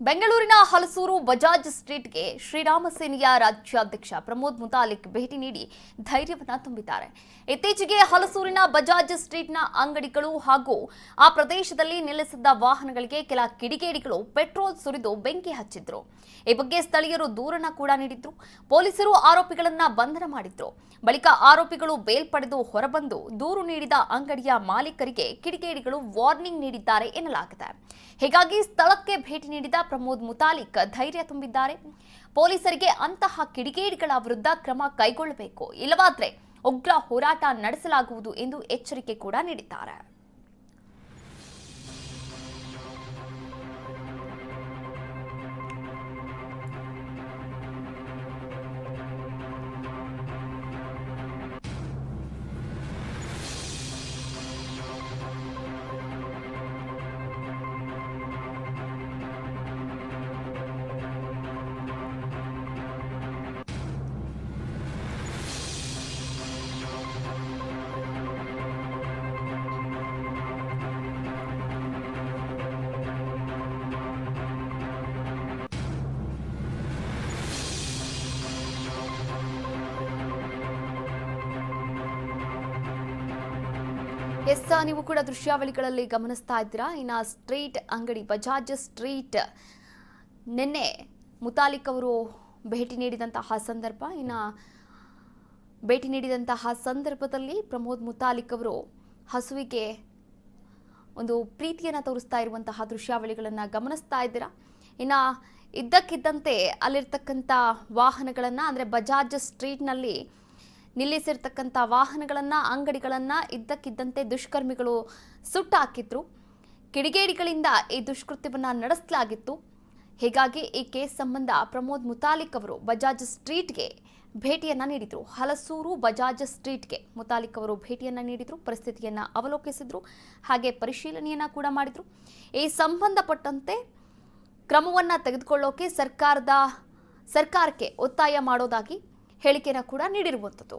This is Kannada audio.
ಬೆಂಗಳೂರಿನ ಹಲಸೂರು ಬಜಾಜ್ ಸ್ಟ್ರೀಟ್ಗೆ ಶ್ರೀರಾಮ ಸೇನೆಯ ರಾಜ್ಯಾಧ್ಯಕ್ಷ ಪ್ರಮೋದ್ ಮುತಾಲಿಕ್ ಭೇಟಿ ನೀಡಿ ಧೈರ್ಯವನ್ನ ತುಂಬಿದ್ದಾರೆ. ಇತ್ತೀಚೆಗೆ ಹಲಸೂರಿನ ಬಜಾಜ್ ಸ್ಟ್ರೀಟ್ನ ಅಂಗಡಿಗಳು ಹಾಗೂ ಆ ಪ್ರದೇಶದಲ್ಲಿ ನಿಲ್ಲಿಸಿದ್ದ ವಾಹನಗಳಿಗೆ ಕೆಲ ಕಿಡಿಗೇಡಿಗಳು ಪೆಟ್ರೋಲ್ ಸುರಿದು ಬೆಂಕಿ ಹಚ್ಚಿದ್ರು. ಈ ಬಗ್ಗೆ ಸ್ಥಳೀಯರು ದೂರನ್ನ ಕೂಡ ನೀಡಿದ್ರು. ಪೊಲೀಸರು ಆರೋಪಿಗಳನ್ನ ಬಂಧನ ಮಾಡಿದ್ರು. ಬಳಿಕ ಆರೋಪಿಗಳು ಬೇಲ್ ಪಡೆದು ಹೊರಬಂದು ದೂರು ನೀಡಿದ ಅಂಗಡಿಯ ಮಾಲೀಕರಿಗೆ ಕಿಡಿಗೇಡಿಗಳು ವಾರ್ನಿಂಗ್ ನೀಡಿದ್ದಾರೆ ಎನ್ನಲಾಗಿದೆ. ಹೀಗಾಗಿ ಸ್ಥಳಕ್ಕೆ ಭೇಟಿ ನೀಡಿದ ಪ್ರಮೋದ್ ಮುತಾಲಿಕ್ ಧೈರ್ಯ ತುಂಬಿದ್ದಾರೆ. ಪೊಲೀಸರಿಗೆ ಅಂತಹ ಕಿಡಿಗೇಡಿಗಳ ವಿರುದ್ಧ ಕ್ರಮ ಕೈಗೊಳ್ಳಬೇಕು, ಇಲ್ಲವಾದ್ರೆ ಉಗ್ರ ಹೋರಾಟ ನಡೆಸಲಾಗುವುದು ಎಂದು ಎಚ್ಚರಿಕೆ ಕೂಡ ನೀಡಿದ್ದಾರೆ. ನೀವು ಕೂಡ ದೃಶ್ಯಾವಳಿಗಳಲ್ಲಿ ಗಮನಿಸ್ತಾ ಇದ್ದೀರಾ. ಇನ್ನು ಸ್ಟ್ರೀಟ್ ಅಂಗಡಿ ಬಜಾಜ್ ಸ್ಟ್ರೀಟ್ ನಿನ್ನೆ ಮುತಾಲಿಕ್ ಅವರು ಭೇಟಿ ನೀಡಿದಂತಹ ಸಂದರ್ಭದಲ್ಲಿ ಪ್ರಮೋದ್ ಮುತಾಲಿಕ್ ಅವರು ಹಸುವಿಗೆ ಒಂದು ಪ್ರೀತಿಯನ್ನು ತೋರಿಸ್ತಾ ಇರುವಂತಹ ದೃಶ್ಯಾವಳಿಗಳನ್ನು ಗಮನಿಸ್ತಾ ಇದ್ದೀರಾ. ಇನ್ನು ಇದ್ದಕ್ಕಿದ್ದಂತೆ ಅಲ್ಲಿರ್ತಕ್ಕಂಥ ವಾಹನಗಳನ್ನು ಅಂದರೆ ಬಜಾಜ್ ಸ್ಟ್ರೀಟ್ನಲ್ಲಿ ನಿಲ್ಲಿಸಿರ್ತಕ್ಕಂಥ ವಾಹನಗಳನ್ನು ಅಂಗಡಿಗಳನ್ನು ಇದ್ದಕ್ಕಿದ್ದಂತೆ ದುಷ್ಕರ್ಮಿಗಳು ಸುಟ್ಟಾಕಿದ್ರು. ಕಿಡಿಗೇಡಿಗಳಿಂದ ಈ ದುಷ್ಕೃತ್ಯವನ್ನು ನಡೆಸಲಾಗಿತ್ತು. ಹೀಗಾಗಿ ಈ ಕೇಸ್ ಸಂಬಂಧ ಪ್ರಮೋದ್ ಮುತಾಲಿಕ್ ಅವರು ಬಜಾಜ್ ಸ್ಟ್ರೀಟ್ಗೆ ಭೇಟಿಯನ್ನು ನೀಡಿದರು. ಹಲಸೂರು ಬಜಾಜ್ ಸ್ಟ್ರೀಟ್ಗೆ ಮುತಾಲಿಕ್ ಅವರು ಭೇಟಿಯನ್ನು ನೀಡಿದರು. ಪರಿಸ್ಥಿತಿಯನ್ನು ಅವಲೋಕಿಸಿದ್ರು, ಹಾಗೆ ಪರಿಶೀಲನೆಯನ್ನು ಕೂಡ ಮಾಡಿದರು. ಈ ಸಂಬಂಧಪಟ್ಟಂತೆ ಕ್ರಮವನ್ನು ತೆಗೆದುಕೊಳ್ಳೋಕೆ ಸರ್ಕಾರಕ್ಕೆ ಒತ್ತಾಯ ಮಾಡೋದಾಗಿ ಹೇಳಿಕೆಯನ್ನು ಕೂಡ ನೀಡಿರುವಂಥದ್ದು.